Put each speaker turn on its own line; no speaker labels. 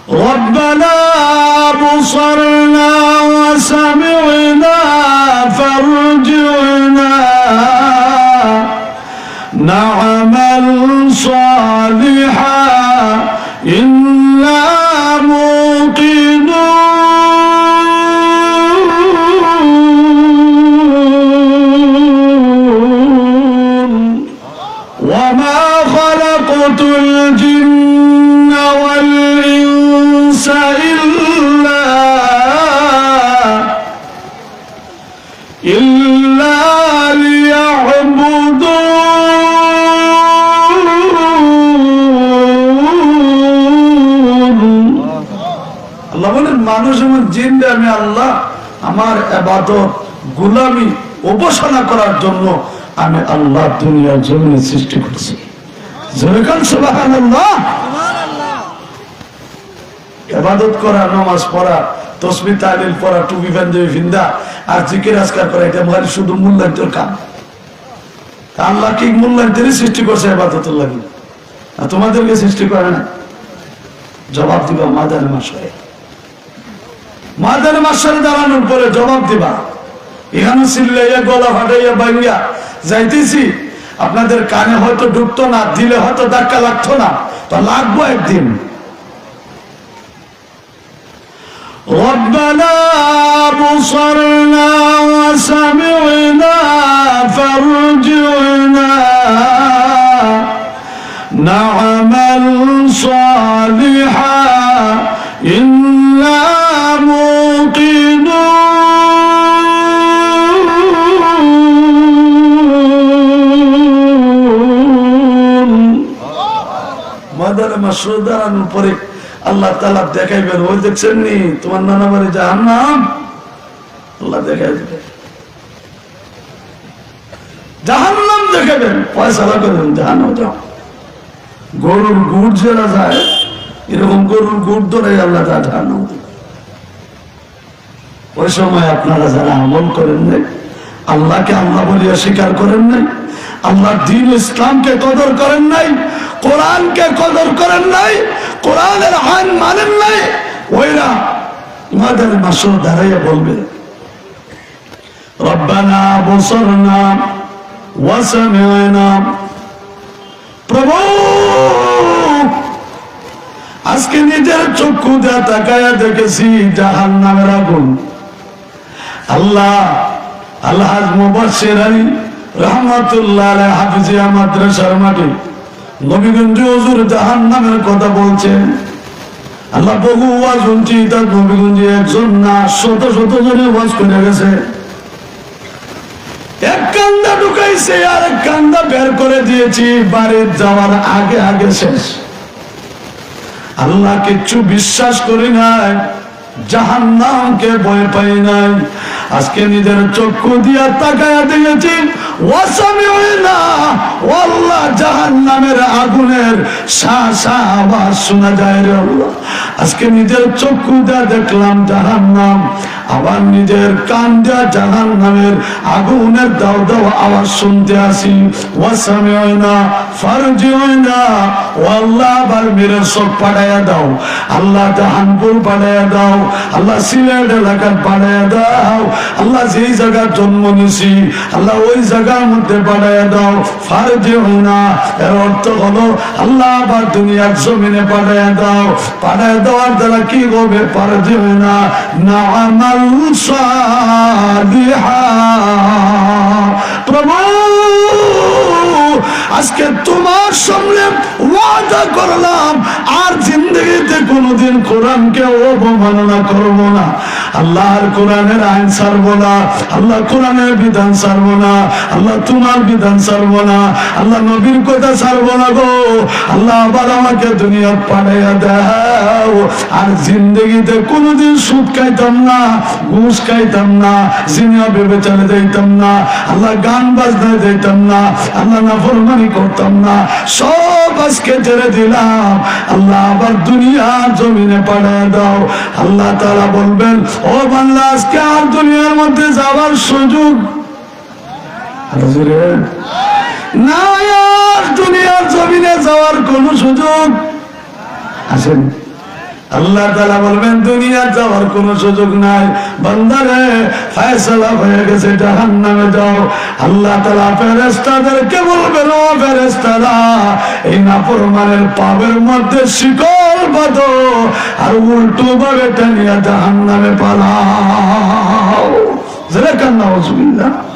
ربنا أبصرنا وسمعنا فارجعنا نعمل صالحا إنا موقنون وما خلقت الجن والإنس إلا ليعبدون আল্লাহ বলেন মানুষ এবং জিনদের আমি আল্লাহ আমার ইবাদত গোলামি উপাসনা করার জন্য আমি আল্লাহ দুনিয়ার জমিনে সৃষ্টি করেছি। জোরে বলেন সুবহানাল্লাহ। ইবাদত করা, নামাজ পড়া, তাসবিহ তাহলিল পড়া, টুপি পাঞ্জাবি ফিন্দা আর জিকির আজকার করা, এটা মানে শুধু মূল্যায়নের কাম। আল্লাহ কি মূল্যায়নের সৃষ্টি করছে ইবাদতের লাগি, আর তোমাদেরকে সৃষ্টি করে না? জবাব দিবা মাদার মাসরে, মাদার মাসরে দাঁড়ানোর পরে জবাব দিবা। এখানে চিল্লাইয়া গলা ফাটাইয়া ভাঙ্গিয়া যাইতেছি, আপনাদের কানে হয়তো ঢুকতো না, দিলে হয়তো ধাক্কা লাগতো না, তো লাগবো একদিন। ربنا أبصرنا وسمعنا فارجعنا نعمل صالحا إنا موقنون মাদারে মাসরুর দাঁড়ানোর পরে আল্লাহ তাআলা দেখাইবেন, ওই দেখছেন নি তোমার নানা বাড়ি জাহান্নাম, আল্লাহ দেখাই দেবেন জাহান্নাম, দেখাবেন ফয়সালা করবেন জাহান্নাম যাও। গরুর গুড় যারা যায়, এরকম গরুর গুড় ধরে আল্লাহ জাহান্নাম দেবে। ওই সময় আপনারা যারা আমল করেন নাই, আল্লাহকে আল্লাহ বলিয়া স্বীকার করেন নাই, আল্লাহর দ্বীন ইসলামকে কদর করেন নাই, কোরআনকে কদর করেন নাই, কোরআনের আইন মানেন নাই, ওইরা তোমাদের মাসর দাঁড়াইয়া বলবে রব্বানা আবসারনা ওয়া সামি'না, প্রভু আজকে নিজের চক্ষু দিয়ে তাকায়া দেখেছি জাহান্নামের আগুন। আল্লাহ আলহাজ মুবাশশির আলী রাহমাতুল্লাহ আলাইহি হাফিজিয়া মাদ্রাসার মাঠে নবীগঞ্জ হুজুর জাহান্নামের কথা বলছেন। আল্লাহ বহু ওয়াজ শুনছি, তার নবীগঞ্জে একজন না শত শত জনে ওয়াজ করে গেছে। এক কান্দা ঢুকাইছে আর এক কান্দা বের করে দিয়েছি, বাড়ি যাওয়ার আগে আগে শেষ। আল্লাহ কিচ্ছু বিশ্বাস করি নাই, জাহান্নামকে ভয় পাই নাই। আজকে নিজের চক্ষু দিয়া তাকায়া দিয়েছি, ওয়াসামিউনা ওয়াল্লাহ জাহান্নামের আগুনের শা শা আওয়াজ শোনা যায় রে আল্লাহ। আজকে নিজের চক্ষু দিয়া দেখলাম জাহান্নাম, আবার নিজের কান দিয়া জাহান্নামের আগুনের দাও দাও আওয়াজ শুনতে আসি। ওয়াসামিউনা ফারজিউনা ওয়াল্লাহ আবার মেরে সব পাঠাইয়া দাও, আল্লাহ জাহানপুর পাঠাইয়া দাও, আল্লাহ সিলেট এলাকা পাঠাইয়া দাও, আল্লাহ যেই জায়গায় জন্ম নিছি আল্লাহ ওই জায়গার মধ্যে পাঠাইয়া দাও। ফারজিউনা এর অর্থ হলো আল্লাহ আবার দুনিয়ার জমিনে পাঠাইয়া দাও। পাঠাইয়া দেওয়ার দ্বারা কি হবে? ফারজিউনা না'মাল সালিহা। প্রভু আজকে তোমার সামনে ওয়াদা করলাম আর জিন্দগিতে কোনোদিন কোরআনকে অবমাননা করব না, আল্লাহর কোরআনের আইন ছাড়বো না, আল্লাহ কোরআনের বিধান ছাড়বো না, আল্লাহ তোমার বিধান ছাড়বো না, আল্লাহ নবীর কথা ছাড়বো না গো। আল্লাহ আবার আমাকে দুনিয়া পাঠাইয়া দাও, আর জিন্দগিতে কোনোদিন সুদ খাইতাম না, ঘুষ খাইতাম না, জিনা বেবেচারে দিতাম না, আল্লাহ গান বাজনায় দিতাম না, আল্লাহ নাফরমানি করতাম না, সব আজকে ছেড়ে দিলাম। আল্লাহ আবার দুনিয়া জমিনে পাঠিয়ে দাও। আল্লাহ তাআলা বলবেন, ও বান্দা আজকে আর দুনিয়ার মধ্যে যাওয়ার সুযোগ না, আর দুনিয়ার জমিনে যাওয়ার কোন সুযোগ আসেন। আল্লাহ তাআলা বলবেন দুনিয়া যাওয়ার কোনো সুযোগ নাই, বান্দারে ফয়সালা হয়ে গেছে, জাহান্নামে যাও। আল্লাহ তাআলা ফেরেশতাদেরকে বলবেন, ও ফেরেশতারা, এই নাফরমানের পাবের মধ্যে শিকল বাঁধো আর উল্টো ভাবে টানিয়া জাহান্নামে পালাও। যারা কান্না, নাউজুবিল্লাহ।